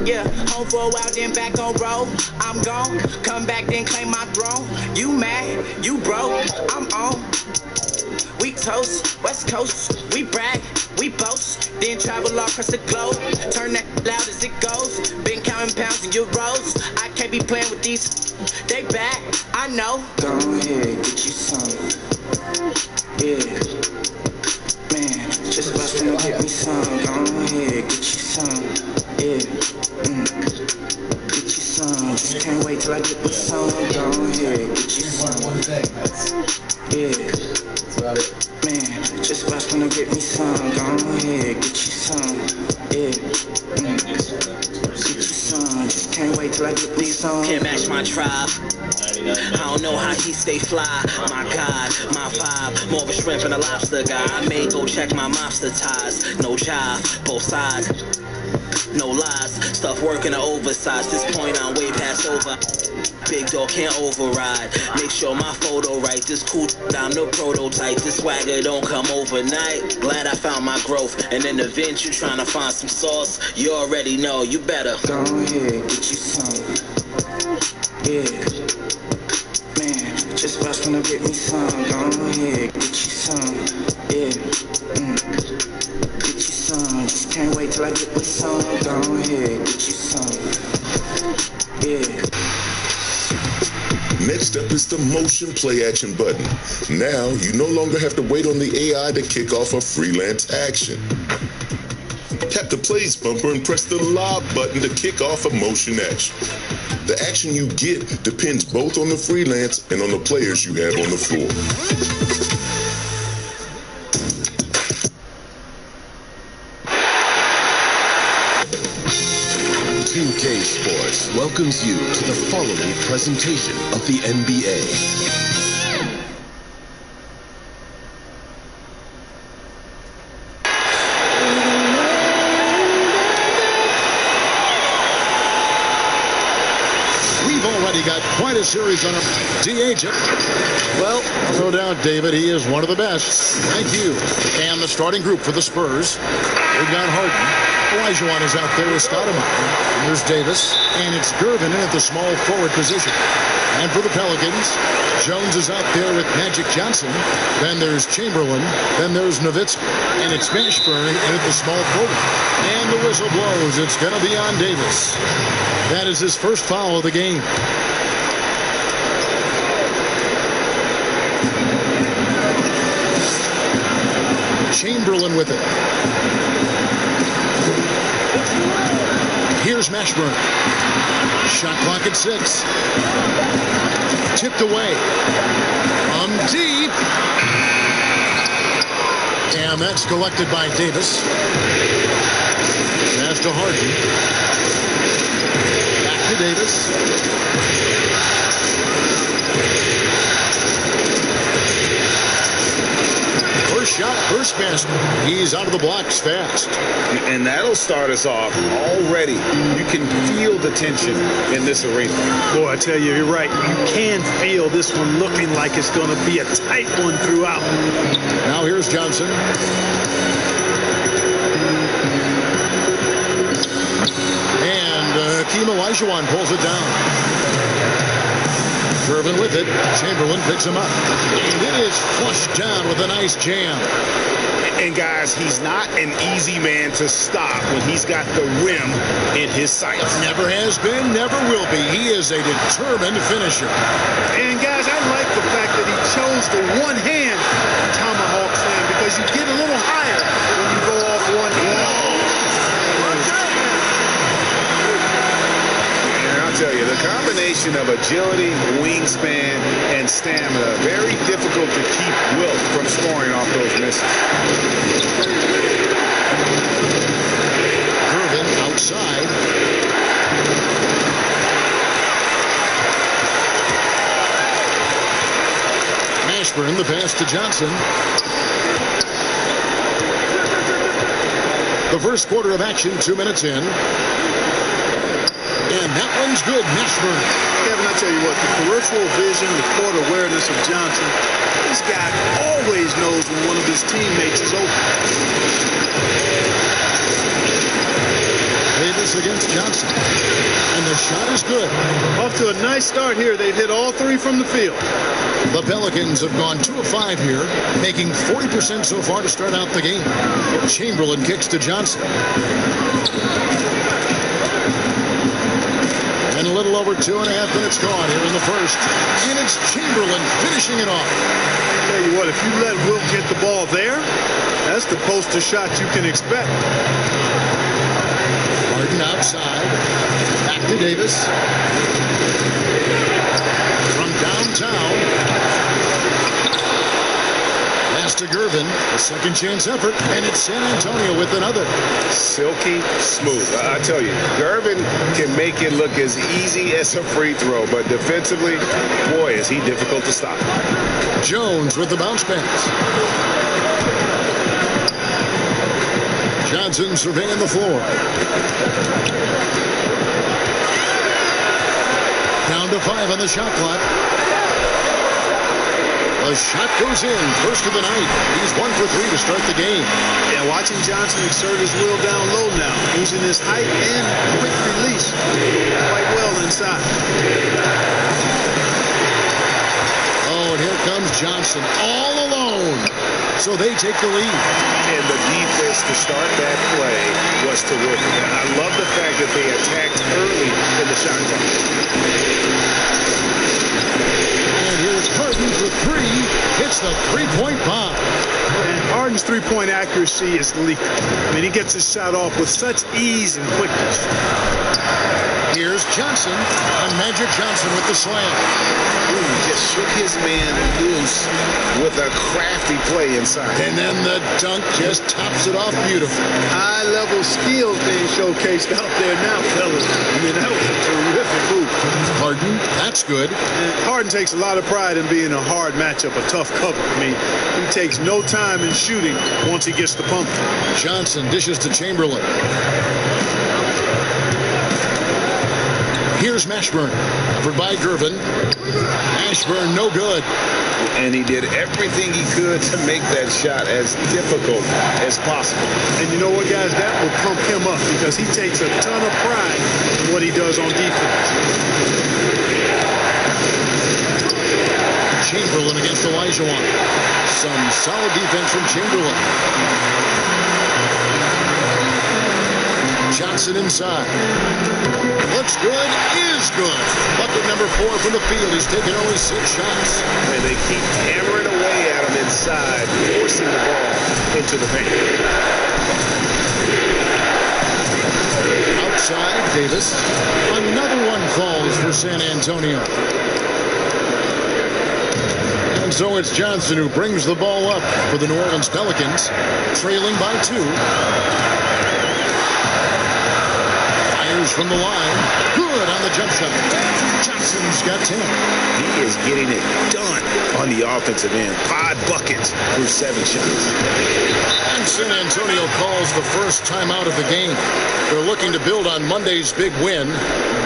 Yeah, home for a while, then back on road. I'm gone, come back, then claim my throne. You mad, you broke, I'm on. We toast, West Coast, we brag, we boast, then travel all across the globe. Turn that loud as it goes. Been counting pounds and euros. I can't be playing with these. They bad, I know. Go ahead, get you some. Yeah, man, just about to get me some. Go ahead, get you some. Yeah, get you some. Just can't wait till I get me some. Go ahead, get you some. Yeah. Man, just about to get me some. Go ahead, get you some. Yeah. Get you some. Just can't wait till I get me some. Can't match my tribe. I don't know how he stay fly. My God, my vibe, more of a shrimp and a lobster guy. I may go check my mobster ties. No jive, both sides. No lies, stuff working to oversize. This point I'm way past over. Big dog can't override. Make sure my photo right. This cool, I'm the prototype. This swagger don't come overnight. Glad I found my growth. And in the vent, you trying to find some sauce. You already know, you better. Go ahead, get you some. Yeah. Man, just about to get me some. Go ahead, get you some. Yeah. Get you some. Just can't wait till I get me some. Go ahead, get you some. Yeah. Next up is the motion play action button. Now, you no longer have to wait on the AI to kick off a freelance action. Tap the plays bumper and press the lob button to kick off a motion action. The action you get depends both on the freelance and on the players you have on the floor. 2K Sports welcomes you to the following presentation of the NBA. We've already got quite a series on our DH. Well, no doubt, David, he is one of the best. Thank you. And the starting group for the Spurs. We've got Harden. Olajuwon is out there with Stoudemire. There's Davis. And it's Gervin in at the small forward position. And for the Pelicans, Jones is out there with Magic Johnson. Then there's Chamberlain. Then there's Nowitzki. And it's Mashburn in at the small forward. And the whistle blows. It's going to be on Davis. That is his first foul of the game. Chamberlain with it. Here's Mashburn. Shot clock at 6. Tipped away. Deep. And that's collected by Davis. Pass to Harden. Back to Davis. First shot, first basket. He's out of the blocks fast. And that'll start us off already. You can feel the tension in this arena. Boy, I tell you, you're right. You can feel this one looking like it's going to be a tight one throughout. Now here's Johnson. And Hakeem Olajuwon pulls it down. Gervin with it. Chamberlain picks him up. And it is flushed down with a nice jam. And guys, he's not an easy man to stop when he's got the rim in his sights. Never has been, never will be. He is a determined finisher. And guys, I like the fact that he chose the one-hand tomahawk slam because you get a little higher when you go off one hand. I'll tell you, the combination of agility, wingspan, and stamina, very difficult to keep Wilt from scoring off those misses. Gervin outside. Mashburn, the pass to Johnson. The first quarter of action, 2 minutes in. And that one's good. Mashburn. Kevin, I tell you what, the peripheral vision, the court awareness of Johnson, this guy always knows when one of his teammates is open. Davis pass against Johnson. And the shot is good. Off to a nice start here. They've hit all three from the field. The Pelicans have gone 2 of 5 here, making 40% so far to start out the game. Chamberlain kicks to Johnson. And a little over 2.5 minutes gone here in the first. And it's Chamberlain finishing it off. Tell you what, if you let Wilt get the ball there, that's the poster shot you can expect. Harden outside. Back to Davis. From downtown. Pass to Gervin. A second chance effort. And it's San Antonio with another. Silky smooth. I tell you, Gervin can make it look as easy as a free throw, but defensively, boy, is he difficult to stop. Jones with the bounce pass. Johnson surveying the floor. Down to 5 on the shot clock. The shot goes in. First of the night. He's 1 for 3 to start the game. Yeah, watching Johnson exert his will down low now, using his height and quick release quite well inside. Oh, and here comes Johnson all alone. So they take the lead. And the defense to start that play was terrific. I love the fact that they attacked early in the shot clock. And here's Harden for 3. Hits the three-point bomb. And Harden's three-point accuracy is lethal. I mean, he gets his shot off with such ease and quickness. Here's Johnson on Magic Johnson with the slam. Ooh, just shook his man loose with a crafty play inside. And then the dunk just tops it off beautifully. High-level skills being showcased out there now, fellas. I mean, that was a terrific move. Harden, that's good. And Harden takes a lot of pride in being a hard matchup, a tough cover. I mean, he takes no time in shooting once he gets the pump. Johnson dishes to Chamberlain. Here's Mashburn, covered by Gervin. Mashburn, no good. And he did everything he could to make that shot as difficult as possible. And you know what, guys? That will pump him up because he takes a ton of pride in what he does on defense. Chamberlain against Olajuwon. Some solid defense from Chamberlain. Johnson inside. Looks good, is good. Bucket number 4 from the field. He's taken only 6 shots. And they keep hammering away at him inside, forcing the ball into the paint. Outside, Davis. Another one falls for San Antonio. And so it's Johnson who brings the ball up for the New Orleans Pelicans, trailing by 2. From the line. Good on the jump shot. Johnson's got 10. He is getting it done on the offensive end. 5 buckets through 7 shots. And San Antonio calls the first timeout of the game. They're looking to build on Monday's big win.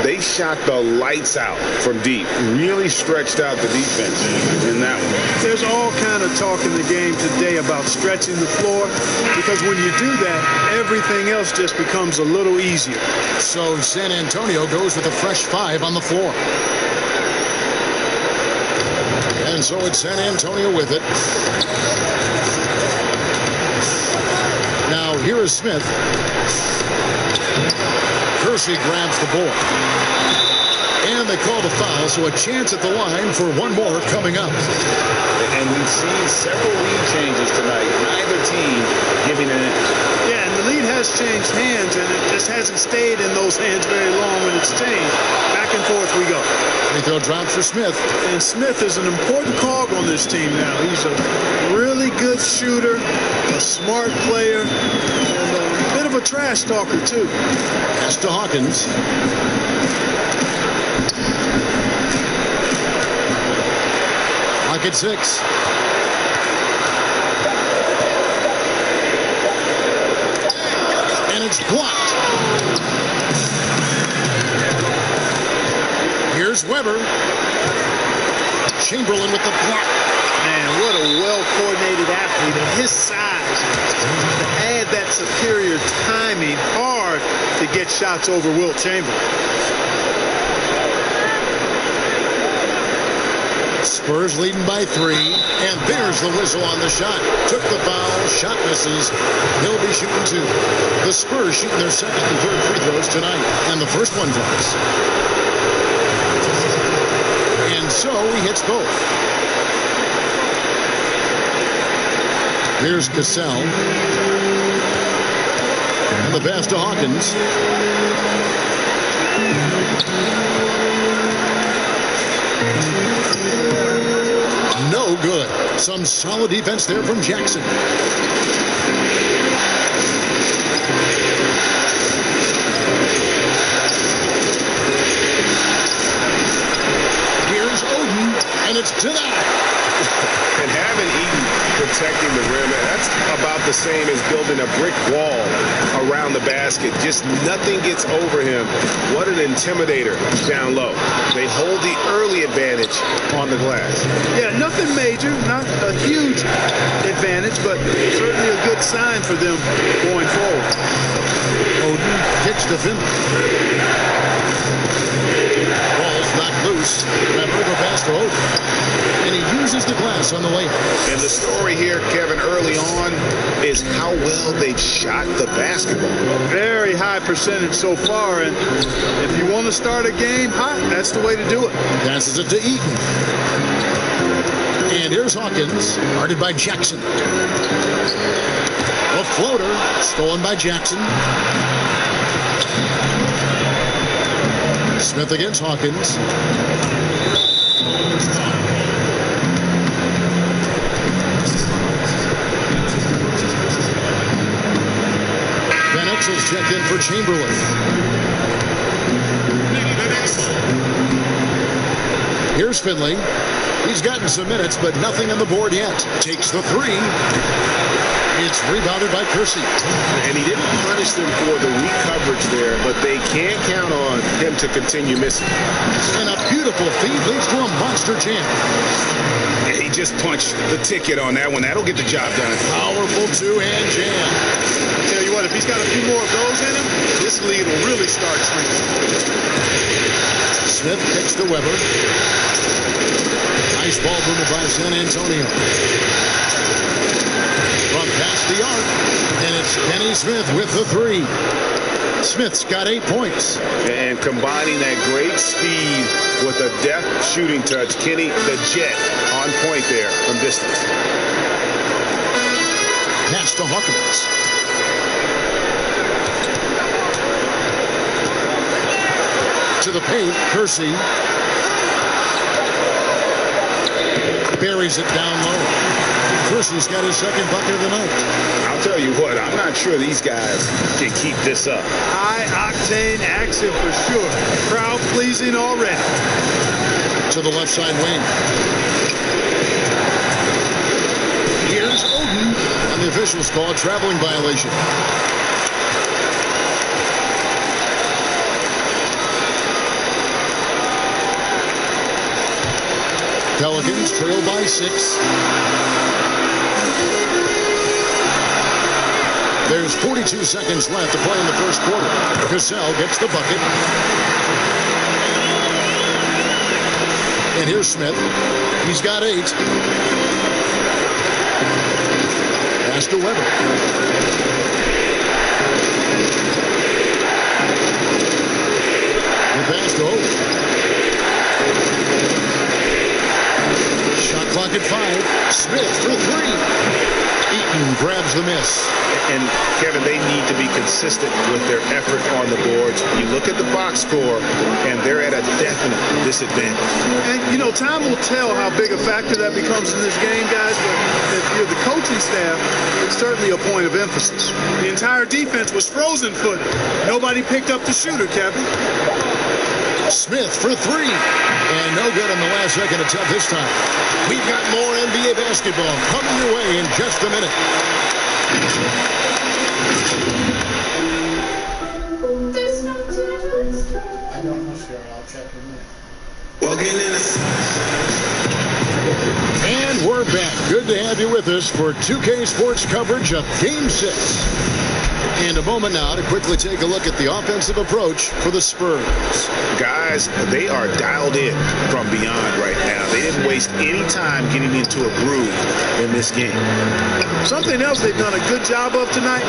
They shot the lights out from deep. Really stretched out the defense in that one. There's all kind of talk in the game today about stretching the floor because when you do that, everything else just becomes a little easier. So San Antonio goes with a fresh 5 on the floor. And so it's San Antonio with it. Now here is Smith. Kersey grabs the board. And they call the foul, so a chance at the line for one more coming up. And we've seen several lead changes tonight. Neither team giving an inch. Yeah, and the lead has changed hands, and it just hasn't stayed in those hands very long when it's changed. Back and forth we go. Free throw drop for Smith. And Smith is an important cog on this team now. He's a really good shooter, a smart player, and a bit of a trash talker, too. Pass to Hawkins. Clock at 6. And it's blocked. Here's Weber. Chamberlain with the block. Man, what a well-coordinated athlete at his size. To add that superior timing, hard to get shots over Wilt Chamberlain. Spurs leading by 3, and there's the whistle on the shot. Took the foul, shot misses. He'll be shooting 2. The Spurs shooting their second and third free throws tonight, and the first one drops. And so he hits both. Here's Cassell. And the pass to Hawkins. No good. Some solid defense there from Jackson. Here's Oden, and it's denied. And having Eaton protecting the rim, that's about the same as building a brick wall around the basket. Just nothing gets over him. What an intimidator down low. They hold the early advantage on the glass. Yeah, nothing major, not a huge advantage, but certainly a good sign for them going forward. Oden kicks to Finley. Ball's knocked loose. Remember the pass to Oden. And he uses the glass on the layup. And the story here, Kevin, early on is how well they've shot the basketball. Very high percentage so far, and if you want to start a game hot, that's the way to do it. Passes it to Eaton. And here's Hawkins, guarded by Jackson. A floater, stolen by Jackson. Smith against Hawkins. Van Exel's checked in for Chamberlain. Here's Finley. He's gotten some minutes, but nothing on the board yet. Takes the 3. It's rebounded by Kersey. And he didn't punish them for the weak coverage there, but they can't count on him to continue missing. And a beautiful feed leads to a monster jam. And he just punched the ticket on that one. That'll get the job done. Powerful two-hand jam. Tell you what, if he's got a few more of those in him, this lead will really start shrinking. Smith kicks to Weber. Nice ball movement by San Antonio. From past the arc, and it's Kenny Smith with the 3. Smith's got 8 points. And combining that great speed with a deft shooting touch, Kenny the Jet on point there from distance. Pass to Hawkins. To the paint, Kersey. Buries it down low. Kersey's got his second bucket of the night. I'll tell you what, I'm not sure these guys can keep this up. High-octane action for sure. Crowd-pleasing already. To the left side wing. Here's Oden. And the officials call a traveling violation. Pelicans trail by 6. There's 42 seconds left to play in the first quarter. Cassell gets the bucket. And here's Smith. He's got 8. Pass to Weber. The pass to Oden. Shot clock at 5. Smith for 3. Eaton grabs the miss. And, Kevin, they need to be consistent with their effort on the boards. You look at the box score, and they're at a definite disadvantage. And, you know, time will tell how big a factor that becomes in this game, guys. But if you're the coaching staff, it's certainly a point of emphasis. The entire defense was frozen-footed. Nobody picked up the shooter, Kevin. Smith for 3. And no good on the last second attempt this time. We've got more NBA basketball coming your way in just a minute. I don't know, sir. I'll check in a minute. And And we're back. Good to have you with us for 2K Sports coverage of Game 6. And a moment now to quickly take a look at the offensive approach for the Spurs. Guys, they are dialed in from beyond right now. They didn't waste any time getting into a groove in this game. Something else they've done a good job of tonight,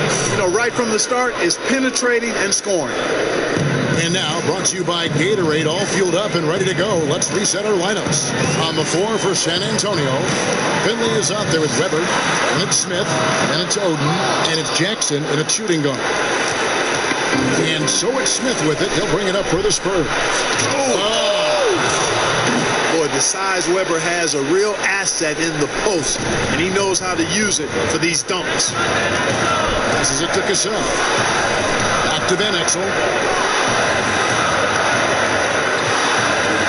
right from the start, is penetrating and scoring. And now, brought to you by Gatorade, all fueled up and ready to go. Let's reset our lineups. On the floor for San Antonio, Finley is out there with Weber, and it's Smith, and it's Oden, and it's Jackson in a shooting guard. And so it's Smith with it. He'll bring it up for the Spurs. Boy, the size Weber has a real asset in the post, and he knows how to use it for these dunks. Passes it to Cassell. Back to Van Exel.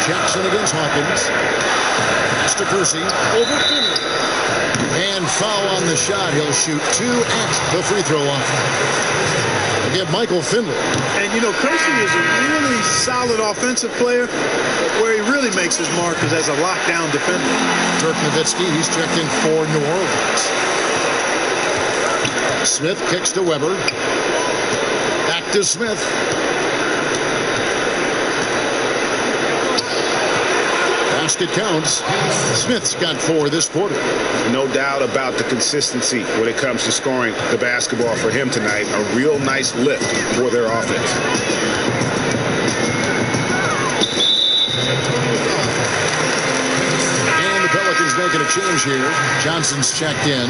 Jackson against Hawkins. Pass to Kersey. Over Finley. And foul on the shot. He'll shoot 2 at the free throw line. We'll give Michael Finley. And, Kersey is a really solid offensive player. Where he really makes his mark is as a lockdown defender. Dirk Nowitzki, he's checked in for New Orleans. Smith kicks to Weber. Back to Smith. Basket counts. Smith's got 4 this quarter. No doubt about the consistency when it comes to scoring the basketball for him tonight. A real nice lift for their offense. And the Pelicans making a change here. Johnson's checked in.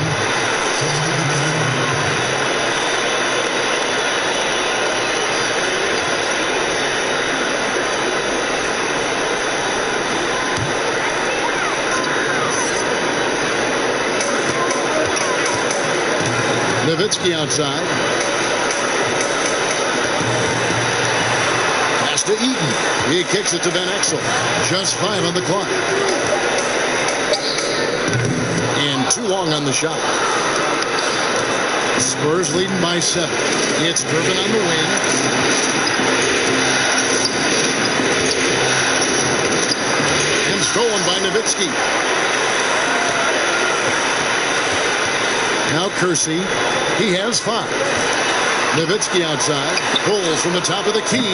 Nowitzki outside. Pass to Eaton. He kicks it to Van Exel. Just 5 on the clock. And too long on the shot. Spurs leading by 7. It's Durbin on the wing. And stolen by Nowitzki. Now Kersey, he has 5. Nowitzki outside, pulls from the top of the key.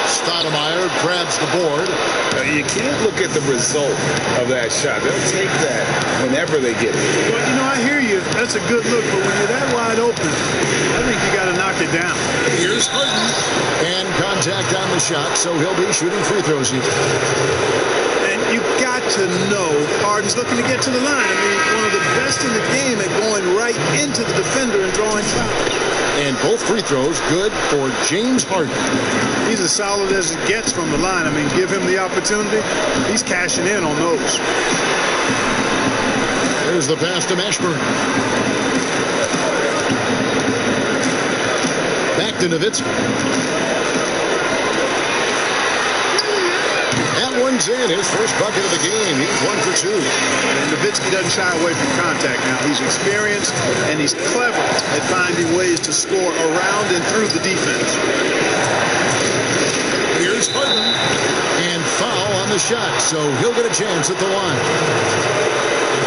Stoudemire grabs the board. You can't look at the result of that shot. They'll take that whenever they get it. Well, I hear you. That's a good look, but when you're that wide open, I think you got to knock it down. Here's Harden. And contact on the shot, so he'll be shooting free throws here. You've got to know Harden's looking to get to the line. One of the best in the game at going right into the defender and drawing fouls. And both free throws good for James Harden. He's as solid as it gets from the line. Give him the opportunity. He's cashing in on those. There's the pass to Mashburn. Back to Nowitzki. One's in, his first bucket of the game. He's 1 for 2. And Nowitzki doesn't shy away from contact now. He's experienced and he's clever at finding ways to score around and through the defense. Here's Harden. And foul on the shot, so he'll get a chance at the line.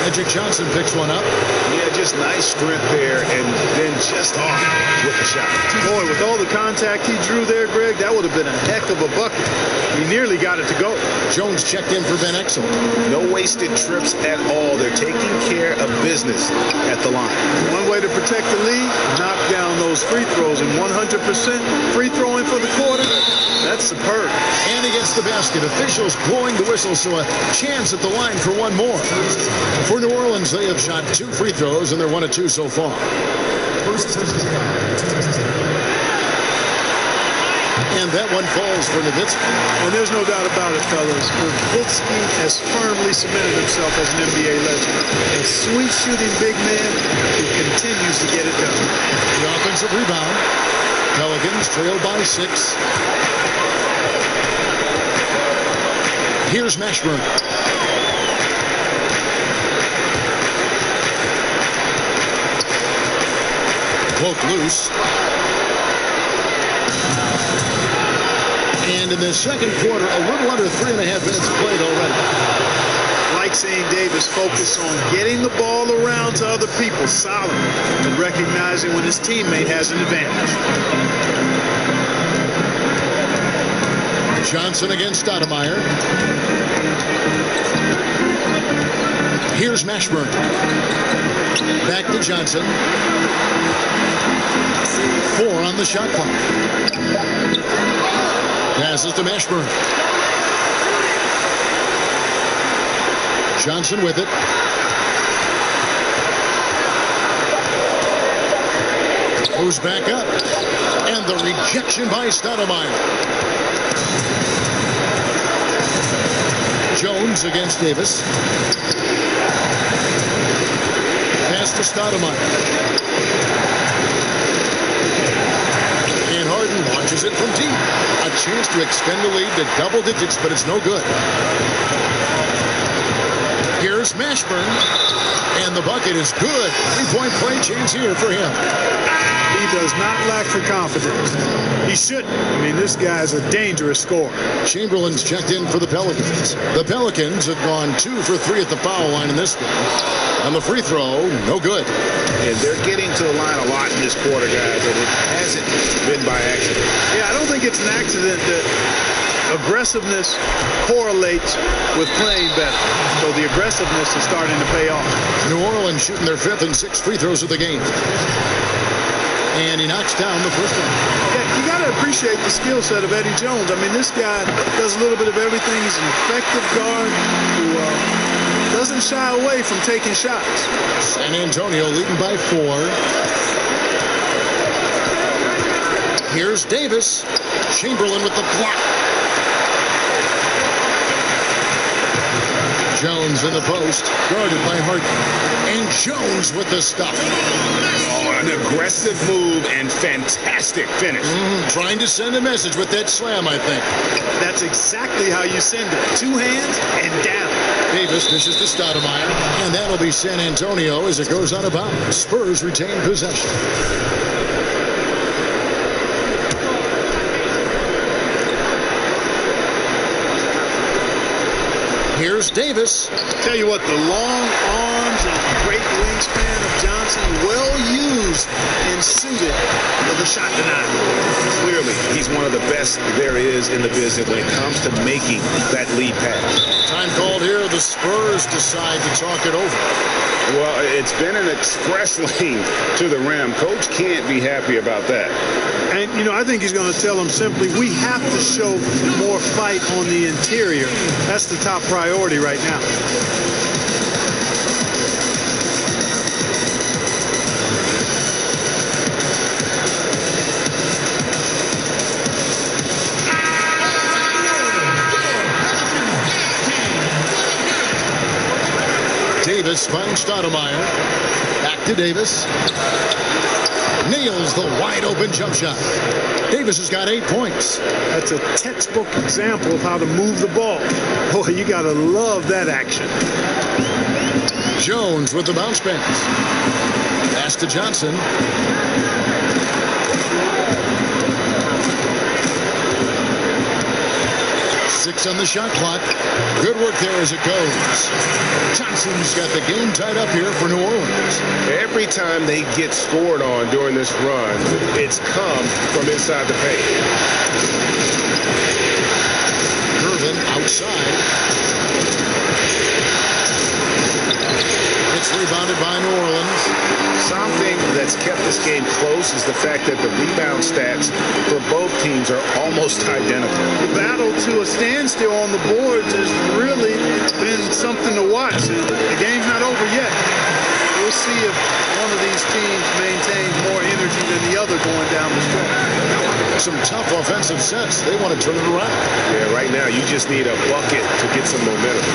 Magic Johnson picks one up. Yeah, just nice strength there, and then just off with the shot. Boy, with all the contact he drew there, Greg, that would have been a heck of a bucket. He nearly got it to go. Jones checked in for Van Exel. No wasted trips at all. They're taking care of business at the line. One way to protect the lead, knock down those free throws, and 100% free throwing for the quarter, that's superb. And he gets the basket. Officials blowing the whistle, so a chance at the line for one more. For New Orleans, they have shot 2 free throws, and they're 1 of 2 so far. And that one falls for Nowitzki. And there's no doubt about it, fellas. Nowitzki has firmly cemented himself as an NBA legend. A sweet shooting big man who continues to get it done. The offensive rebound. Pelicans trailed by 6. Here's Mashburn. Poke loose. And in the second quarter, a little under 3.5 minutes played already. Like seeing Davis focus on getting the ball around to other people, solid, and recognizing when his teammate has an advantage. Johnson against Stoudemire. Here's Mashburn. Back to Johnson. 4 on the shot clock. Passes to Mashburn. Johnson with it. Moves back up. And the rejection by Stoudemire. Jones against Davis. Pass to Stoudemire. And Harden launches it from deep. A chance to extend the lead to double digits, but it's no good. Here's Mashburn. And the bucket is good. 3-point play chance here for him. He does not lack for confidence. He shouldn't. I mean, this guy's a dangerous scorer. Chamberlain's checked in for the Pelicans. The Pelicans have gone 2 for 3 at the foul line in this game. On the free throw, no good. And they're getting to the line a lot in this quarter, guys, and it hasn't been by accident. Yeah, I don't think it's an accident that aggressiveness correlates with playing better. So the aggressiveness is starting to pay off. New Orleans shooting their 5th and 6th free throws of the game. And he knocks down the first one. Yeah, you got to appreciate the skill set of Eddie Jones. I mean, this guy does a little bit of everything. He's an effective guard who doesn't shy away from taking shots. San Antonio leading by 4. Here's Davis. Chamberlain with the block. Jones in the post, guarded by Harden. And Jones with the stuff. An aggressive move and fantastic finish. Trying to send a message with that slam, I think. That's exactly how you send it. 2 hands and down. Davis dishes to Stoudemire, and that'll be San Antonio as it goes out of bounds. Spurs retain possession. Here's Davis. Tell you what, the long arms and great wingspan of Johnson, well used and suited for the shot denial. Clearly, he's one of the best there is in the business when it comes to making that lead pass. Time called here. The Spurs decide to talk it over. Well, it's been an express lane to the rim. Coach can't be happy about that. And, you know, I think he's going to tell them simply, we have to show more fight on the interior. That's the top priority right now. Davis finds Stoudemire. Back to Davis. Nails the wide open jump shot. Davis has got 8 points. That's a textbook example of how to move the ball. Boy, you got to love that action. Jones with the bounce pass. Pass to Johnson. Six on the shot clock. Good work there as it goes. Johnson's got the game tied up here for New Orleans. Every time they get scored on during this run, it's come from inside the paint. Irvin outside. It's rebounded by New Orleans. Something that's kept this game close is the fact that the rebound stats for both teams are almost identical. The battle to a standstill on the boards has really been something to watch. The game's not over yet. We'll see if one of these teams maintains more energy than the other going down the stretch. Some tough offensive sets. They want to turn it around. Yeah, right now you just need a bucket to get some momentum.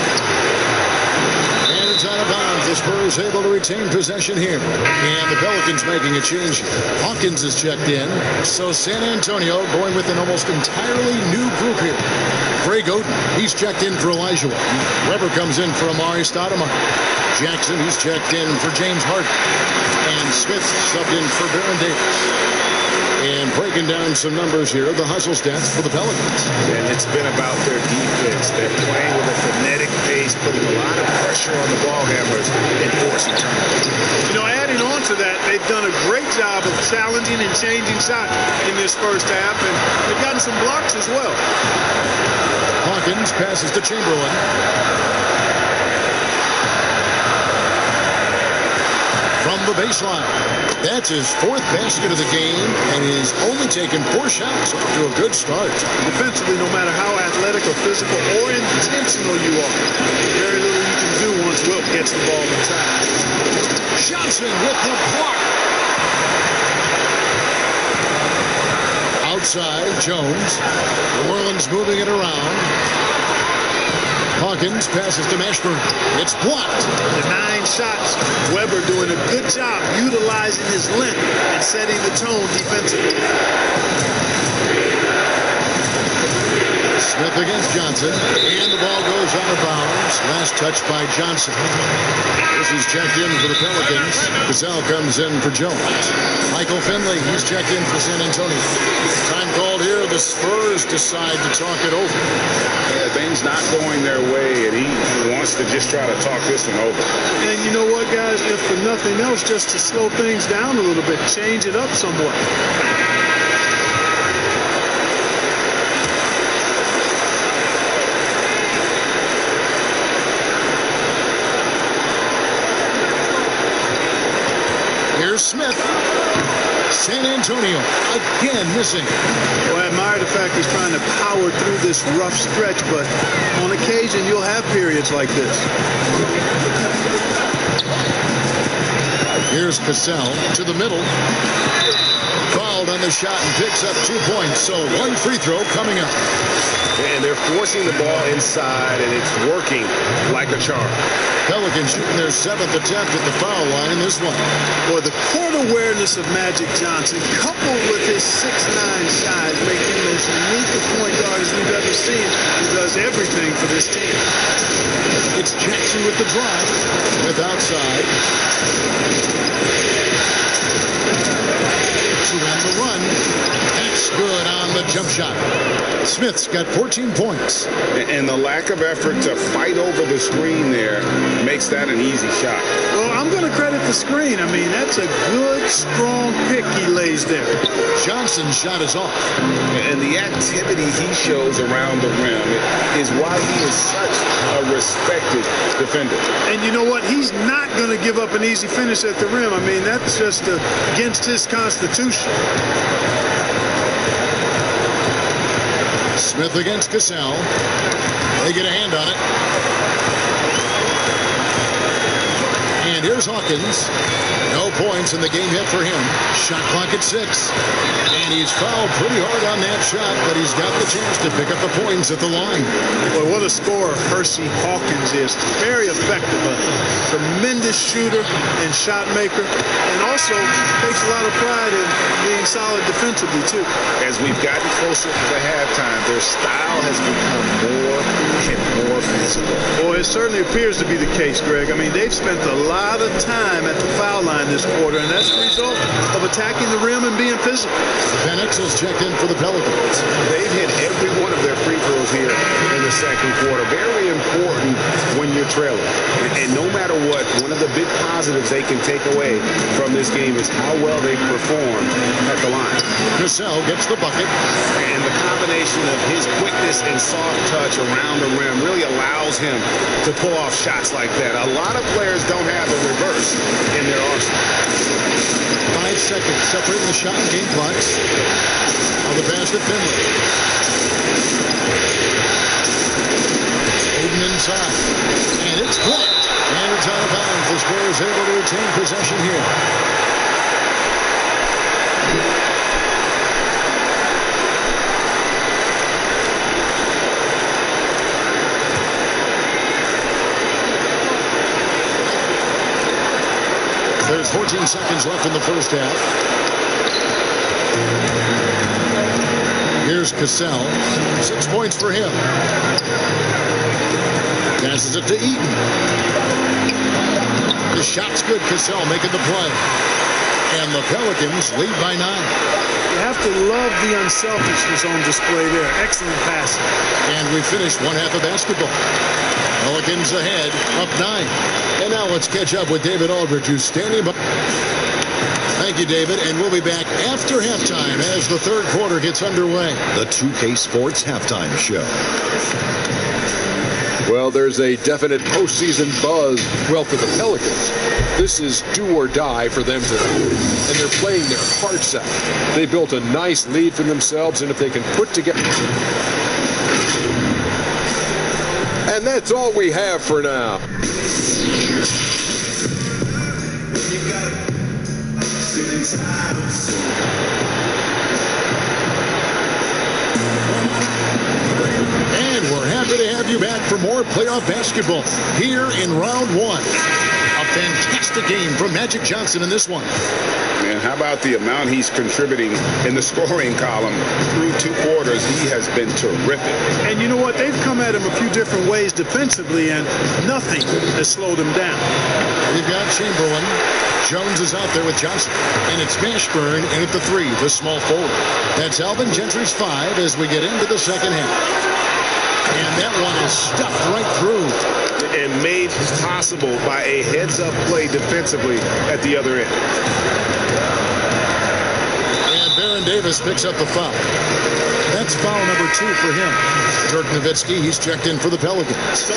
And it's out of bounds. The Spurs able to retain possession here. And the Pelicans making a change. Hawkins is checked in. So San Antonio going with an almost entirely new group here. Greg Oden, he's checked in for Elijah. Weber comes in for Amari Stoudemire. Jackson, he's checked in for James Harden. And Smith subbed in for Baron Davis. And breaking down some numbers here, the hustle stats for the Pelicans. And it's been about their defense. They're playing with a frenetic pace, putting a lot of pressure on the ball handlers and forcing turnovers. You know, adding on to that, they've done a great job of challenging and changing shots in this first half, and they've gotten some blocks as well. Hawkins passes to Chamberlain. From the baseline. That's his fourth basket of the game, and he's only taken 4 shots to a good start. Defensively, no matter how athletic or physical or intentional you are, very little you can do once Wilt gets the ball inside. Johnson with the block. Outside, Jones. New Orleans moving it around. Hawkins passes to Mashburn. It's blocked. The 9 shots. Weber doing a good job utilizing his length and setting the tone defensively. Smith against Johnson. And the ball goes out of bounds. Last touch by Johnson. This is checked in for the Pelicans. Cassell comes in for Jones. Michael Finley, he's checked in for San Antonio. Time called here. The Spurs decide to talk it over. Yeah, things not going their way, and he wants to just try to talk this one over. And you know what, guys? If for nothing else, just to slow things down a little bit, change it up somewhat. Here's Smith. San Antonio again missing. Well, I admire the fact he's trying to power through this rough stretch, but on occasion you'll have periods like this. Here's Cassell to the middle. Fouled on the shot and picks up 2 points. So 1 free throw coming up. And they're forcing the ball inside, and it's working like a charm. Pelicans shooting their 7th attempt at the foul line in this one. Boy, the court awareness of Magic Johnson, coupled with his 6'9" size, make him the most unique point guard as we've ever seen, who does everything for this team. It's Jackson with the drive. Smith outside. On the run. That's good on the jump shot. Smith's got 14 points. And the lack of effort to fight over the screen there makes that an easy shot. Well, I'm going to credit the screen. I mean, that's a good, strong pick he lays there. Johnson's shot is off. And the activity he shows around the rim is why he is such a respected defender. And you know what? He's not going to give up an easy finish at the rim. I mean, that's just against his constitution. Smith against Cassell. They get a hand on it. And here's Hawkins. No points in the game hit for him. Shot clock at 6. And he's fouled pretty hard on that shot, but he's got the chance to pick up the points at the line. Boy, what a scorer Hersey Hawkins is. Very effective. A tremendous shooter and shot maker. And also takes a lot of pride in being solid defensively, too. As we've gotten closer to the halftime, their style has become more and more physical. Boy, it certainly appears to be the case, Greg. I mean, they've spent a lot of time at the foul line this quarter, and that's the result of attacking the rim and being physical. Penix has checked in for the Pelicans. They've hit every one of their free throws here in the second quarter. Very important when you're trailing. And no matter what, one of the big positives they can take away from this game is how well they perform at the line. Cassell gets the bucket. And the combination of his quickness and soft touch around the rim really allows him to pull off shots like that. A lot of players don't have the reverse in their arsenal. 5 seconds separating the shot and game clocks. On the pass to Finley. Oden inside. And it's blocked. And it's out of bounds. The Spurs able to retain possession here. There's 14 seconds left in the first half. Here's Cassell. 6 points for him. Passes it to Eaton. The shot's good. Cassell making the play. And the Pelicans lead by 9. You have to love the unselfishness on display there. Excellent passing. And we finished one half of basketball. Pelicans ahead, up 9. And now let's catch up with David Aldridge, who's standing by. Thank you, David, and we'll be back after halftime as the third quarter gets underway. The 2K Sports Halftime Show. Well, there's a definite postseason buzz. Well, for the Pelicans, this is do or die for them today. And they're playing their hearts out. They built a nice lead for themselves, and if they can put together... And that's all we have for now. And we're happy to have you back for more playoff basketball here in round 1. A fantastic game from Magic Johnson in this one. And how about the amount he's contributing in the scoring column through 2 quarters? He has been terrific. And you know what? They've come at him a few different ways defensively, and nothing has slowed him down. We've got Chamberlain. Jones is out there with Johnson. And it's Mashburn in at the 3, the small forward. That's Alvin Gentry's 5 as we get into the second half. And that one is stuffed right through. And made possible by a heads-up play defensively at the other end. And Baron Davis picks up the foul. That's foul number 2 for him. Dirk Nowitzki, he's checked in for the Pelicans.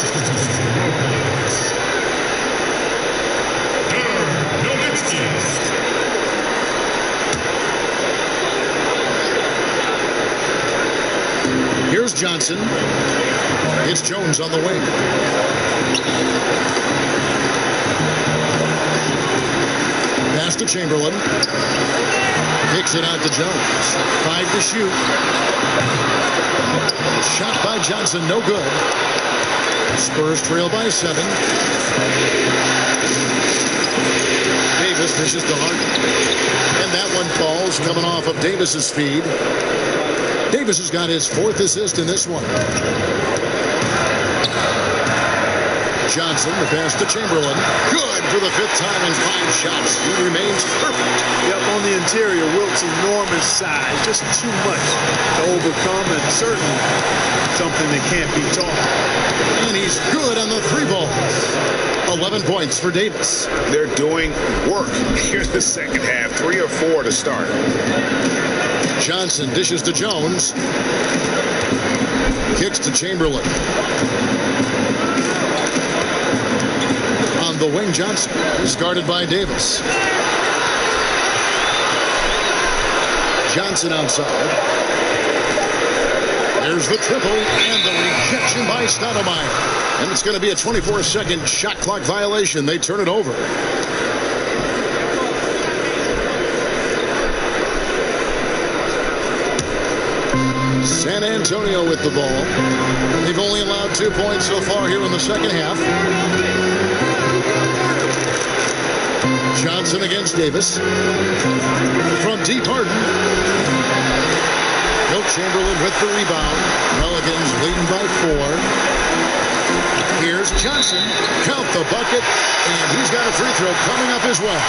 Here's Johnson. It's Jones on the wing. Pass to Chamberlain. Kicks it out to Jones. 5 to shoot. Shot by Johnson, no good. Spurs trail by 7. Davis dishes to Harden. And that one falls, coming off of Davis's speed. Davis has got his 4th assist in this one. Johnson, the pass to Chamberlain. Good for the 5th time in 5 shots. He remains perfect. Yep, on the interior, Wilt's enormous size. Just too much to overcome, and certainly something that can't be taught. And he's good on the 3-ball. 11 points for Davis. They're doing work here in the second half. 3 or 4 to start. Johnson dishes to Jones. Kicks to Chamberlain. On the wing, Johnson is guarded by Davis. Johnson outside. There's the triple and the rejection by Stoudemire. And it's going to be a 24-second shot clock violation. They turn it over. San Antonio with the ball. They've only allowed 2 points so far here in the second half. Johnson against Davis. From deep, Harden. Wilt Chamberlain with the rebound. Pelicans leading by 4. Here's Johnson. Count the bucket. And he's got a free throw coming up as well.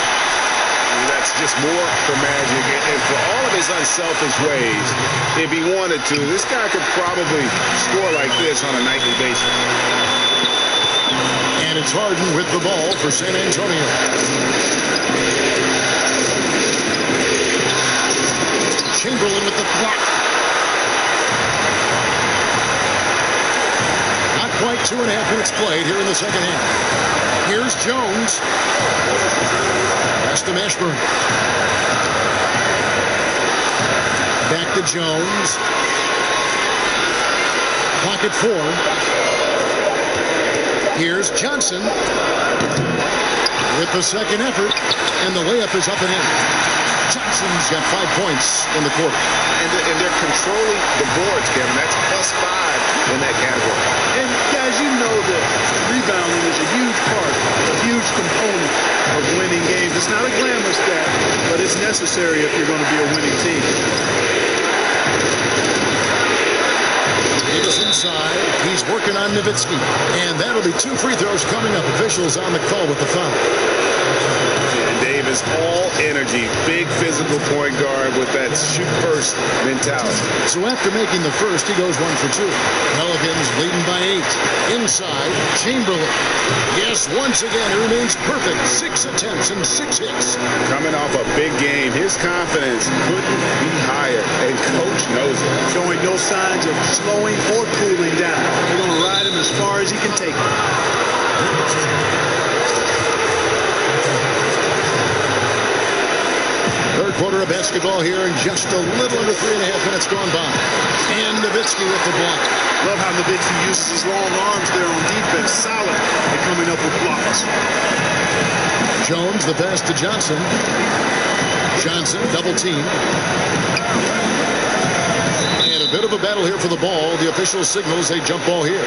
That's just more for Magic. And for all of his unselfish ways, if he wanted to, this guy could probably score like this on a nightly basis. And it's Harden with the ball for San Antonio. Chamberlain with the block. Not quite 2.5 minutes played here in the second half. Here's Jones. Pass to Mashburn. Back to Jones. Clock at 4. Here's Johnson with the second effort, and the layup is up and in. Johnson's got 5 points in the quarter. And they're controlling the boards, Kevin. That's +5 in that category. And guys, you know that rebounding is a huge part, a huge component of winning games. It's not a glamorous stat, but it's necessary if you're going to be a winning team. Davis inside. He's working on Nowitzki. And that'll be 2 free throws coming up. Officials on the call with the foul. And Davis give his all energy. Big physical point guard with that shoot-first mentality. So after making the first, he goes 1 for 2. Pelicans leading by 8. Inside, Chamberlain. Yes, once again, he remains perfect. 6 attempts and 6 hits. Coming off a big game, his confidence couldn't be higher, and Coach knows it. Showing no signs of slowing or cooling down. They're going to ride him as far as he can take him. Third quarter of basketball here, and just a little under 3.5 minutes gone by. And Nowitzki with the block. Love how Nowitzki uses his long arms there on defense. Solid at coming up with blocks. Jones, the pass to Johnson. Johnson, double team. And a bit of a battle here for the ball. The official signals a jump ball here.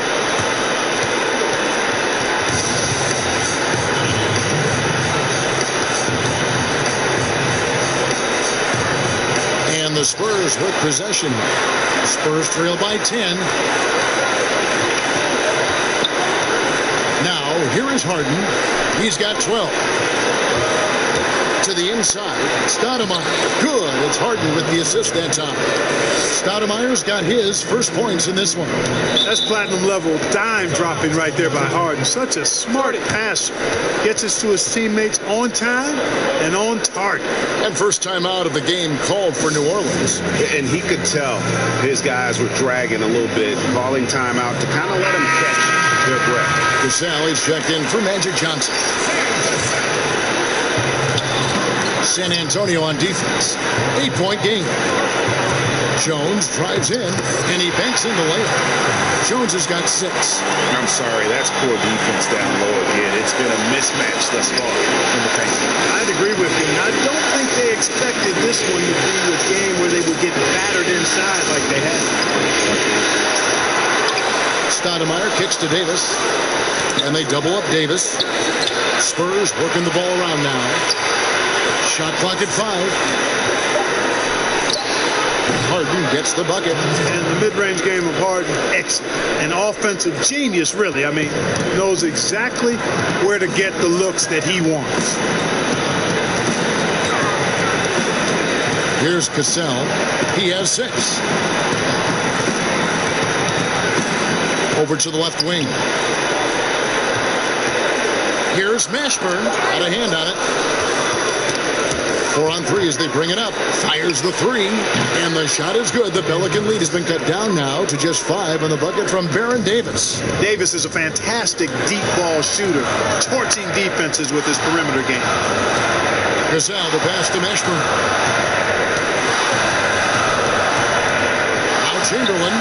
And the Spurs with possession. Spurs trail by 10. Now, here is Harden. He's got 12. To the inside. Stoudemire. Good. It's Harden with the assist that time. Stoudemire's got his first points in this one. That's platinum level dime dropping right there by Harden. Such a smart passer. Gets us to his teammates on time and on target. And first time out of the game called for New Orleans. And he could tell his guys were dragging a little bit, calling timeout to kind of let them catch their breath. Gasol is checked in for Magic Johnson. San Antonio on defense. 8-point game. Jones drives in, and he banks in the layup. Jones has got 6. I'm sorry, that's poor defense down low again. It's been a mismatch thus far in the paint. I'd agree with you. And I don't think they expected this one to be a game where they would get battered inside like they had. Stoudemire kicks to Davis, and they double up Davis. Spurs working the ball around now. Shot clock at 5. Harden gets the bucket. And the mid-range game of Harden, excellent. An offensive genius, really. I mean, knows exactly where to get the looks that he wants. Here's Cassell. He has 6. Over to the left wing. Here's Mashburn. Got a hand on it. 4 on 3 as they bring it up. Fires the 3, and the shot is good. The Pelican lead has been cut down now to just 5 on the bucket from Baron Davis. Davis is a fantastic deep ball shooter, torching defenses with his perimeter game. Gasol, the pass to Mashburn. Now Chamberlain,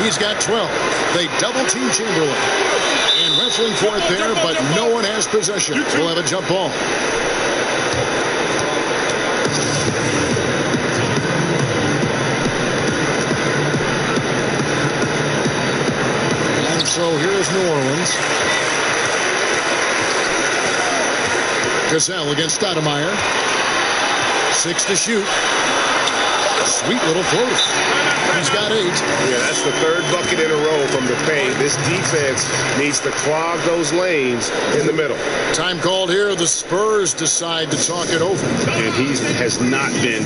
he's got 12. They double-team Chamberlain. And wrestling for it there, but no one has possession. We'll have a jump ball. So here is New Orleans. Gasol against Stoudemire. 6 to shoot. Sweet little floater. He's got 8. Yeah, that's the 3rd bucket in a row from the paint. This defense needs to clog those lanes in the middle. Time called here. The Spurs decide to talk it over. And he has not been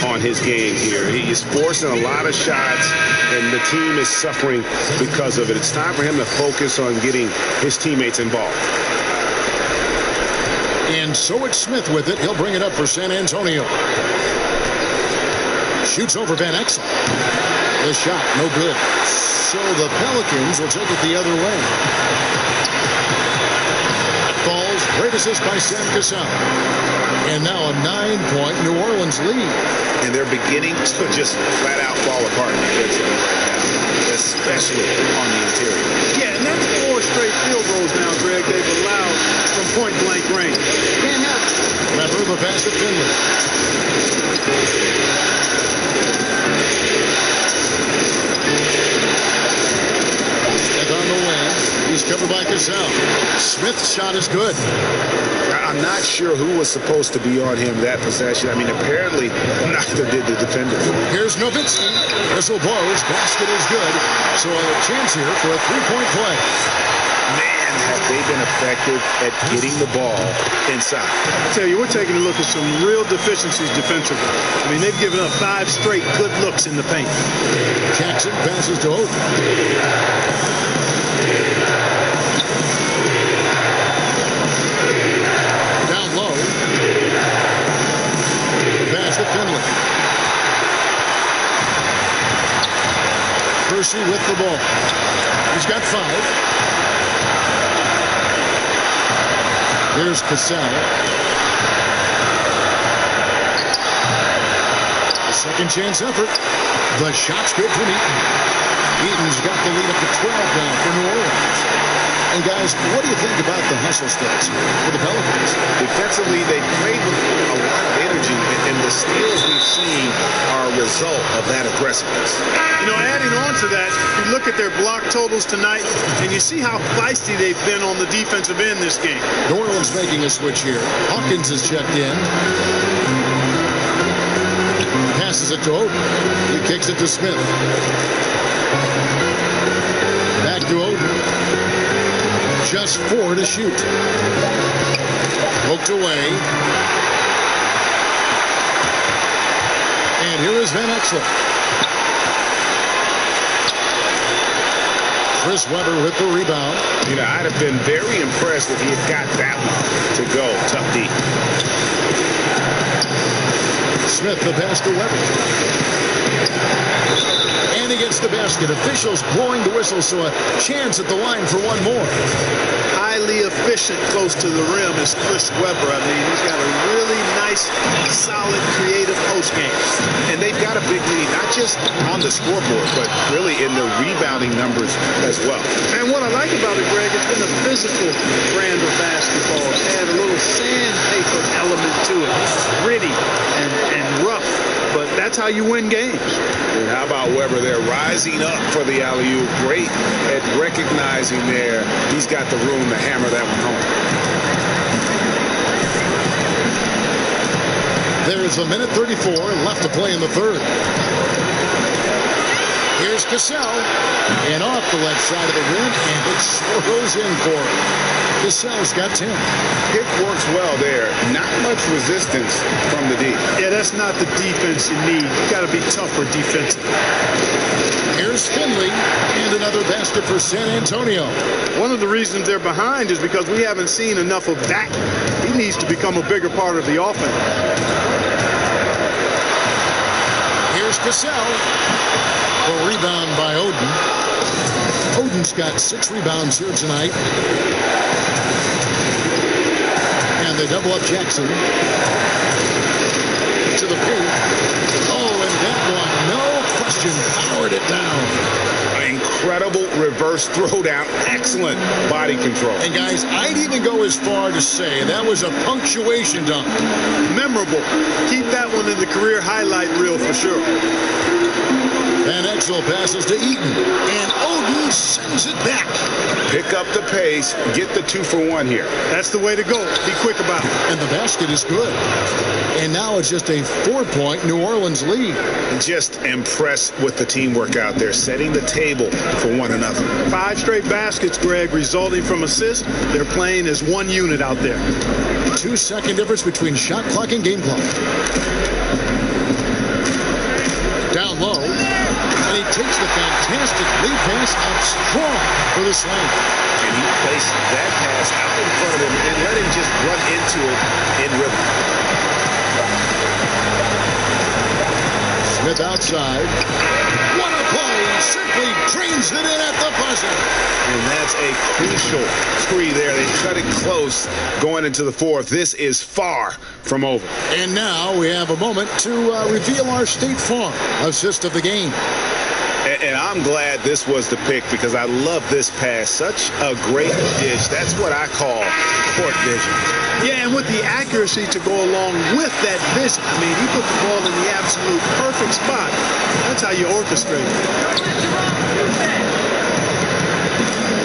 on his game here. He is forcing a lot of shots, and the team is suffering because of it. It's time for him to focus on getting his teammates involved. And so it's Smith with it. He'll bring it up for San Antonio. Shoots over Van Exel. The shot, no good. So the Pelicans will take it the other way. Falls, great assist by Sam Cassell. And now a 9-point New Orleans lead. And they're beginning to just flat out fall apart defensively right now, especially on the interior. Yeah, and that's 4 straight field goals now, Greg, they've allowed from point-blank range. Can't have it. Remember the pass to Finley. Smith on the wing. He's covered by Cassell. Smith's shot is good. I'm not sure who was supposed to be on him that possession. I mean, apparently neither did the defender. Here's Nowitzki. Whistle blows. Basket is good. So a chance here for a three-point play. Man, have they been effective at getting the ball inside. I tell you, we're taking a look at some real deficiencies defensively. I mean, they've given up 5 straight good looks in the paint. Jackson passes to Oath. Down low. Pass to Finley. Percy with the ball. He's got 5. Here's Cassell. A second chance effort. The shot's good from Eaton. Eaton's got the lead up to 12 now for New Orleans. And guys, what do you think about the hustle stats for the Pelicans? Defensively, they played with a lot of energy, and the steals we've seen are a result of that aggressiveness. You know, adding on to that, you look at their block totals tonight, and you see how feisty they've been on the defensive end this game. New Orleans making a switch here. Hawkins is checked in. Passes it to Oden. He kicks it to Smith. Back to Oden. Just 4 to shoot. Poked away. And here is Van Exel. Chris Webber with the rebound. You know, I'd have been very impressed if he had got that one to go. Tough D. Smith, the pass to Webber. And he gets the basket. Officials blowing the whistle, so a chance at the line for one more. Highly efficient close to the rim is Chris Webber. I mean, he's got a really nice, solid, creative post game. And they've got a big lead, not just on the scoreboard, but really in the rebounding numbers as well. And what I like about it, Greg, it's been a physical brand of basketball. It's had a little sandpaper element to it. Gritty and rough. But that's how you win games. And how about Webber there rising up for the alley-oop? Great at recognizing there. He's got the room to hammer that one home. There is a minute 34 left to play in the third. Here's Cassell. And off the left side of the rim, and it swirls in for him. Cassell's got 10. Pick works well there. Not much resistance from the D. Yeah, that's not the defense you need. You got to be tougher defensively. Here's Finley, and another basket for San Antonio. One of the reasons they're behind is because we haven't seen enough of that. He needs to become a bigger part of the offense. Here's Cassell. A rebound by Oden. Oden's got 6 rebounds here tonight. And they double up Jackson. To the paint. Oh, and that one, no question, powered it down. Incredible reverse throwdown. Excellent body control. And guys, I'd even go as far to say that was a punctuation dunk. Memorable. Keep that one in the career highlight reel for sure. Van Exel passes to Eaton, and Oden sends it back. Pick up the pace, get the 2-for-1 here. That's the way to go. Be quick about it. And the basket is good. And now it's just a 4-point New Orleans lead. Just impressed with the teamwork out there, setting the table for one another. 5 straight baskets, Greg, resulting from assists. They're playing as one unit out there. 2-second difference between shot clock and game clock. Down low. And he takes the fantastic lead pass out strong for the slam. And he placed that pass out in front of him and let him just run into it in rhythm. Smith outside. What a play! Simply drains it in at the buzzer. And that's a crucial three there. They cut it close going into the fourth. This is far from over. And now we have a moment to reveal our State Farm assist of the game. And I'm glad this was the pick because I love this pass. Such a great dish. That's what I call court vision. Yeah, and with the accuracy to go along with that vision. I mean, he put the ball in the absolute perfect spot. That's how you orchestrate it.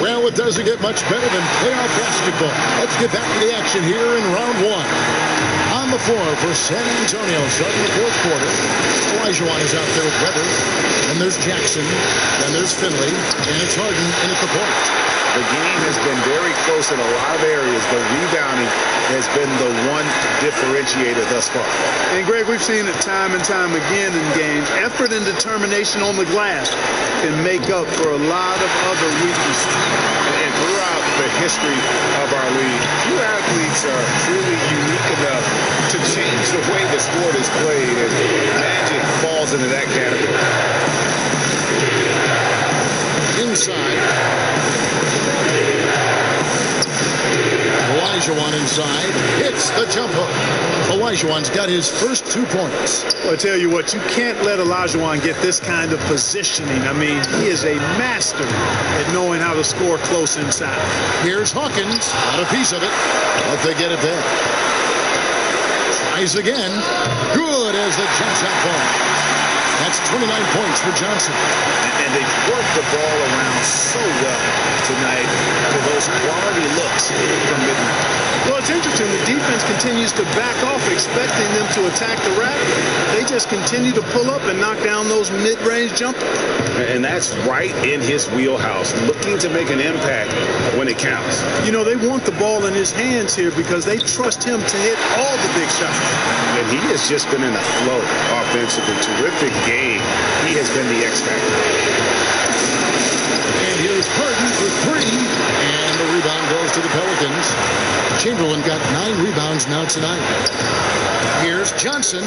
Well, it doesn't get much better than playoff basketball. Let's get back to the action here in round one. On the floor for San Antonio, starting the fourth quarter. Olajuwon is out there with Weber. Then there's Jackson. Then there's Finley. And it's Harden in at the point. The game has been very close in a lot of areas, but rebounding has been the one differentiator thus far. And, Greg, we've seen it time and time again in games. Effort and determination on the glass can make up for a lot of other weaknesses. And throughout the history of our league, few athletes are truly unique enough to change the way the sport is played, and Magic falls into that category. Inside. Olajuwon inside, hits the jump hook. Olajuwon's got his first 2 points. Well, I tell you what, you can't let Olajuwon get this kind of positioning. I mean, he is a master at knowing how to score close inside. Here's Hawkins, got a piece of it, but they get it back. Tries again, good as the jump shot falls. That's 29 points for Johnson. And they've worked the ball around so well tonight for those quality looks from mid-range. Well, it's interesting. The defense continues to back off, expecting them to attack the rack. They just continue to pull up and knock down those mid-range jumpers. And that's right in his wheelhouse, looking to make an impact when it counts. You know, they want the ball in his hands here because they trust him to hit all the big shots. And he has just been in a flow offensively. Terrific game. He has been the X factor. And here's Harden for three. And the rebound goes to the Pelicans. Chamberlain got 9 rebounds now tonight. Here's Johnson.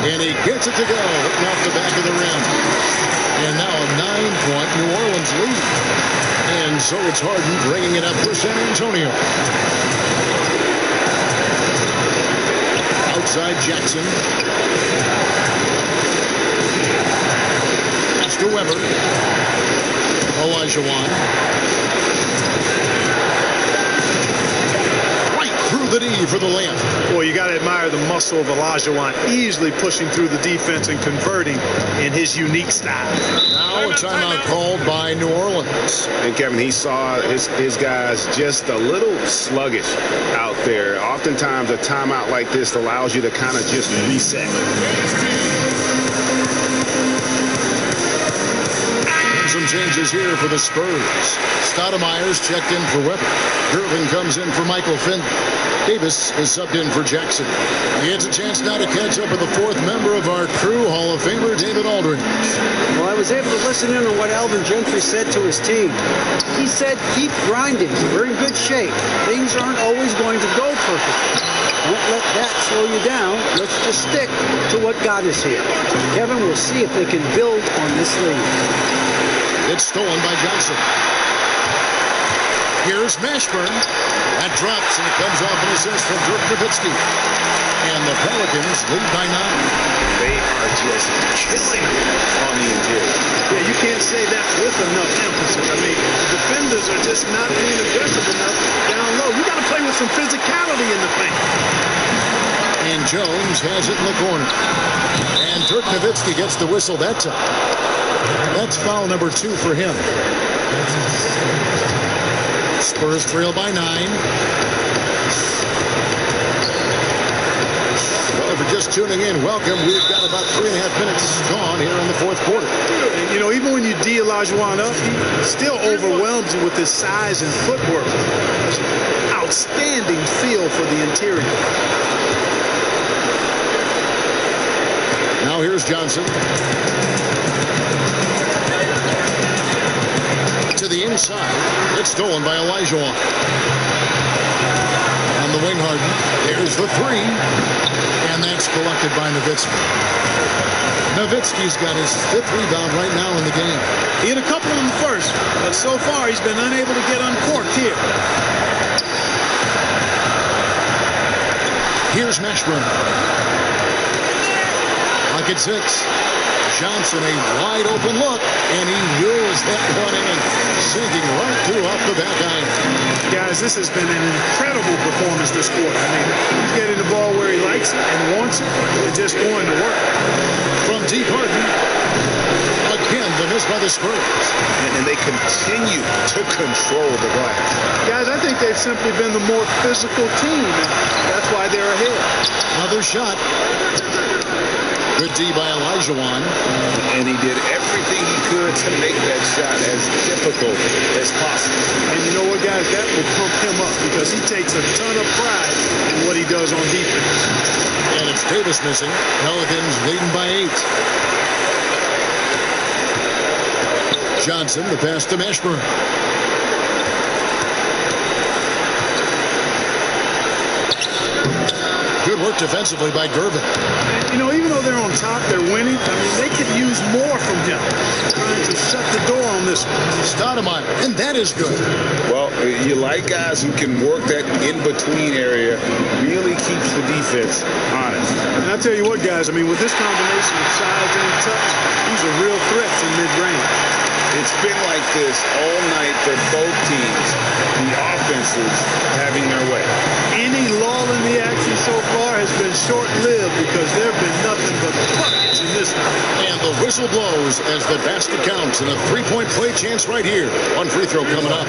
And he gets it to go. Hitting off the back of the rim. And now a 9-point New Orleans lead. And so it's Harden bringing it up for San Antonio. Outside Jackson. Pass to Weber. Olajuwon. Right through the D for the layup. Boy, you got to admire the muscle of Olajuwon, easily pushing through the defense and converting in his unique style. Now a timeout called by New Orleans. And Kevin, he saw his guys just a little sluggish out there. Oftentimes a timeout like this allows you to kind of just reset. Some changes here for the Spurs. Stoudemire's checked in for Weber. Gervin comes in for Michael Finley. Davis is subbed in for Jackson. He gets a chance now to catch up with the fourth member of our crew, Hall of Famer David Aldridge. Well, I was able to listen in on what Alvin Gentry said to his team. He said, keep grinding. We're in good shape. Things aren't always going to go perfectly. Don't let that slow you down. Let's just stick to what got us here. Kevin, we'll see if they can build on this lead. It's stolen by Johnson. Here's Mashburn. That drops, and it comes off an assist from Dirk Nowitzki. And the Pelicans lead by 9. They are just killing on the interior. Yeah, you can't say that with enough emphasis. I mean, defenders are just not being aggressive enough down low. You got to play with some physicality in the paint. And Jones has it in the corner. And Dirk Nowitzki gets the whistle that time. That's foul number 2 for him. Spurs trail by 9. Well, if you're just tuning in, welcome. We've got about 3.5 minutes gone here in the fourth quarter. You know, even when you D Olajuwon up, he still overwhelms you with his size and footwork. Outstanding feel for the interior. Now here's Johnson. To the inside. It's stolen by Olajuwon. On the wing, Harden. There's the 3. And that's collected by Nowitzki. Nowitzki's got his 5th rebound right now in the game. He had a couple in the first, but so far he's been unable to get uncorked here. Here's Mashburn. Pocket 6. Johnson, a wide open look, and he wheels that one in, sinking right through off the back iron. Guys, this has been an incredible performance this quarter. I mean, he's getting the ball where he likes it and wants it. It's just going to work. From deep Harden, again the miss by the Spurs. And they continue to control the glass. Guys, I think they've simply been the more physical team. That's why they're ahead. Another shot. Good D by Olajuwon. And he did everything he could to make that shot as difficult as possible. And you know what, guys? That will pump him up because he takes a ton of pride in what he does on defense. And it's Davis missing. Pelicans leading by 8. Johnson, the pass to Mashburn. Good work defensively by Gervin. You know, even though they're on top, they're winning. I mean, they could use more from him. Trying to shut the door on this one. Stoudemire, and that is good. Well, you like guys who can work that in-between area, really keeps the defense honest. And I'll tell you what, guys, I mean, with this combination of size and touch, he's a real threat from mid-range. It's been like this all night for both teams. The offenses having their way. Any lull in the action so far has been short-lived because there have been nothing but buckets in this one. And the whistle blows as the basket counts, and a three-point play chance right here. One free throw coming up.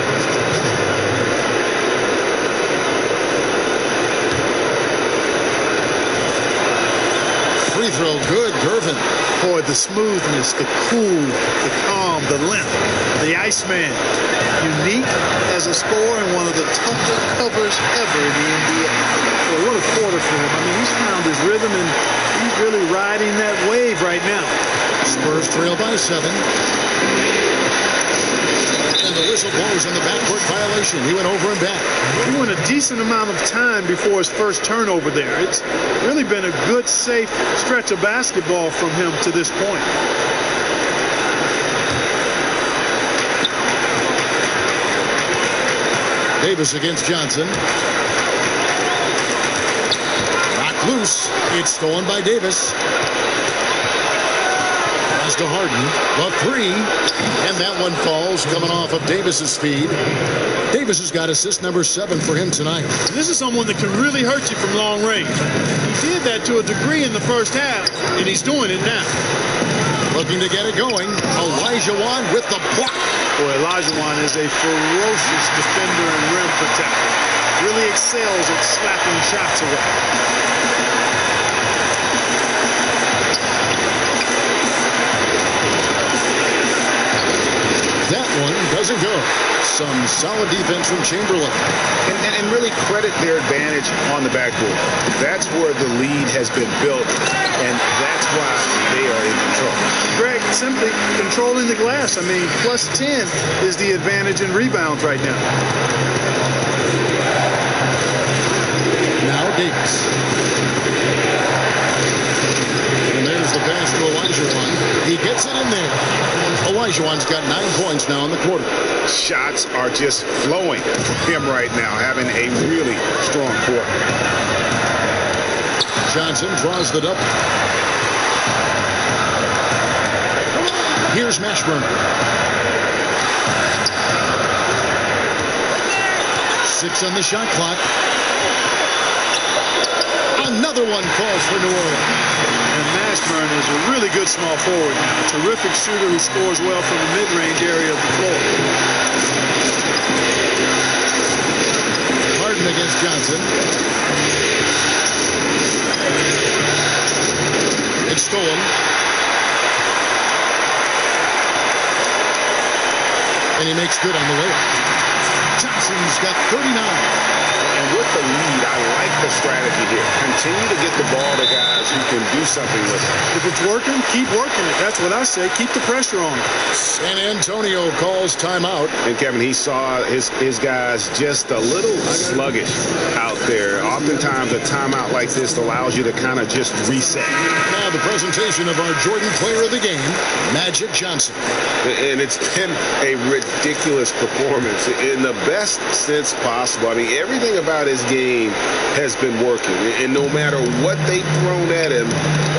Free throw, good, Gervin. Boy, the smoothness, the cool, the calm, the length, the Iceman. Unique as a scorer and one of the toughest covers ever in the NBA. Boy, what a quarter for him. I mean, he's found his rhythm, and he's really riding that wave right now. Spurs trail by 7. And the whistle blows on the backcourt violation. He went over and back. He went a decent amount of time before his first turnover there. It's really been a good, safe stretch of basketball from him to this point. Davis against Johnson. Knocked loose. It's stolen by Davis. Pass to Harden. The three. And that one falls, coming off of Davis's speed. Davis has got assist number 7 for him tonight. This is someone that can really hurt you from long range. He did that to a degree in the first half, and he's doing it now. Looking to get it going. Olajuwon with the block. Boy, Olajuwon is a ferocious defender and rim protector. Really excels at slapping shots away. That one doesn't go. Some solid defense from Chamberlain. And really credit their advantage on the backboard. That's where the lead has been built, and that's why they are in control. Greg, simply controlling the glass. I mean, plus 10 is the advantage in rebounds right now. Now Davis. And there's the pass to Olajuwon. He gets it in there. Olajuwon's got 9 points now in the quarter. Shots are just flowing for him right now, having a really strong quarter. Johnson draws the double. Here's Mashburn. 6 on the shot clock. Another one falls for New Orleans. And Mashburn is a really good small forward now. A terrific shooter who scores well from the mid-range area of the floor. Harden against Johnson. It's stolen. And he makes good on the layup. Johnson's got 39. And with the lead, I like the strategy here. Continue to get the ball to guys who can do something with it. If it's working, keep working it. That's what I say. Keep the pressure on. San Antonio calls timeout. And Kevin, he saw his guys just a little sluggish out there. Oftentimes, a timeout like this allows you to kind of just reset. Now the presentation of our Jordan player of the game, Magic Johnson. And it's been a ridiculous performance in the best sense possible. I mean, everything about his game has been working. And no matter what they've thrown at him,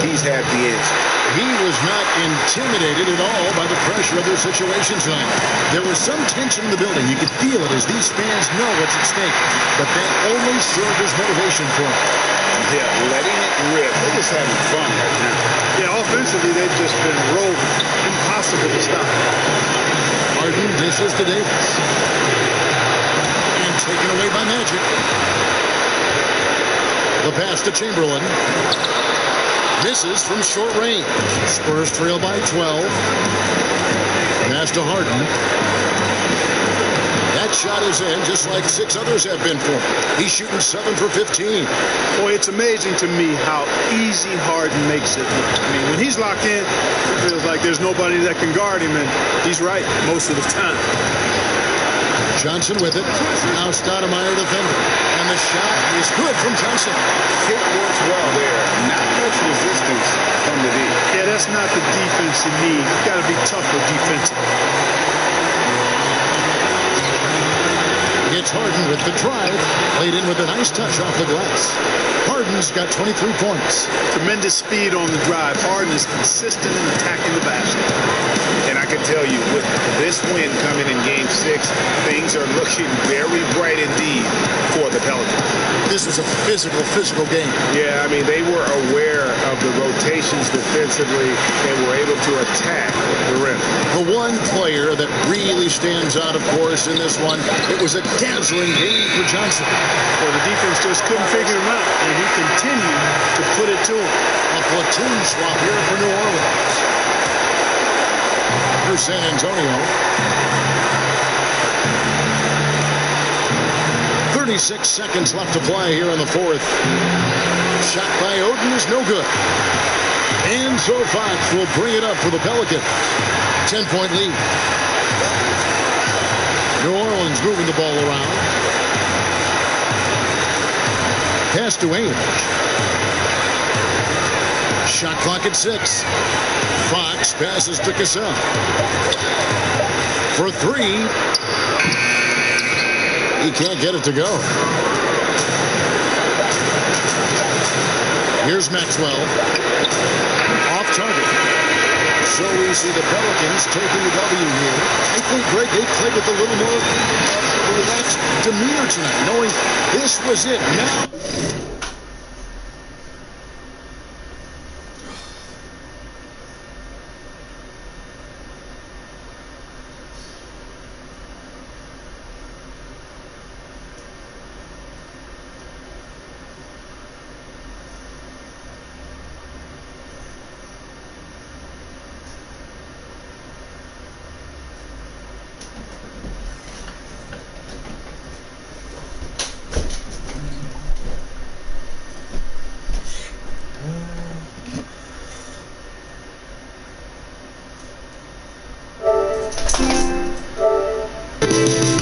he's had the answer. He was not intimidated at all by the pressure of their situation tonight. There was some tension in the building. You could feel it as these fans know what's at stake. But that only served as motivation for him. Yeah, letting it rip. They're just having fun right now. Yeah, offensively, they've just been rolling. Impossible to stop. Harden dishes to Davis. And taken away by Magic. The pass to Chamberlain. Misses from short range. Spurs trail by 12. Pass to Harden. That shot is in, just like 6 others have been for him. He's shooting 7 for 15. Boy, it's amazing to me how easy Harden makes it look. I mean, when he's locked in, it feels like there's nobody that can guard him, and he's right most of the time. Johnson with it. Now Stoudemire defender. And the shot is good from Johnson. Kick works well there. Not much resistance from the D. Yeah, that's not the defense you need. You've got to be tougher defensively. It's Harden with the drive. Played in with a nice touch off the glass. Harden's got 23 points. Tremendous speed on the drive. Harden is consistent in attacking the basket. And I can tell you, with this win coming in Game 6, things are looking very bright indeed for the Pelicans. This was a physical game. Yeah, I mean, they were aware of the rotations defensively and were able to attack the rim. The one player that really stands out, of course, in this one, it was a dazzling game for Johnson. Well, the defense just couldn't figure him out, and he continued to put it to him. A platoon swap here for New Orleans. For San Antonio. 36 seconds left to play here in the fourth. Shot by Oden is no good. And so Fox will bring it up for the Pelicans. 10-point lead. New Orleans moving the ball around. Pass to Ainge. Shot clock at 6. Fox passes to Cassell. For 3. He can't get it to go. Here's Maxwell. Off target. So we see the Pelicans taking the W here. I think, Greg, they played with a little more relaxed demeanor tonight, knowing this was it. Now